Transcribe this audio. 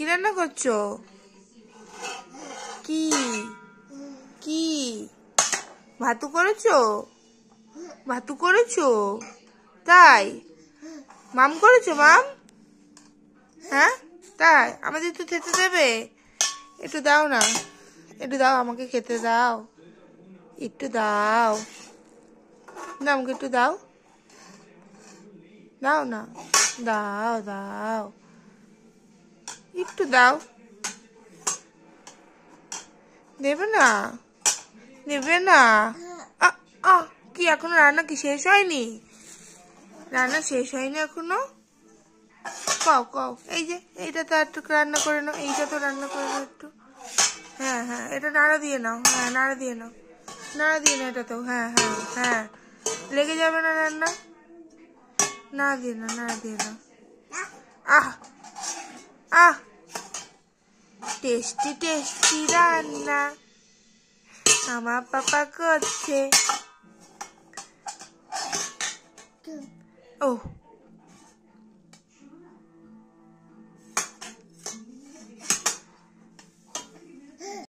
কি রান্না করছো? কি কি ভাতু করেছো? ভাতু করেছো? তাই মাম করেছো? মাম, হ্যাঁ তাই আমাদের একটু খেতে দেবে? একটু দাও না, একটু দাও, আমাকে খেতে দাও, একটু দাও না, আমাকে একটু দাও, দাও না, দাও দাও, একটু দাও। দেবে না? দেবে না? কি এখনো রান্না কি শেষ হয়নি? রান্না শেষ হয়নি এখনো? কও কও, এই যে এইটা তো একটু রান্না করে নাও, এইটা তো রান্না করে নাও একটু। হ্যাঁ হ্যাঁ, এটা নাড়া দিয়ে নাও, হ্যাঁ নাড়া দিয়ে নাও, নাড়া দিয়ে নাও এটা তো, হ্যাঁ হ্যাঁ হ্যাঁ, লেগে যাবে না রান্না, নাড়া দিয়ে নাও, নাড়া দিয়ে নাও। আহ আহ, টেস্টি টেস্টি রান্না আমার পাপা করছে। ও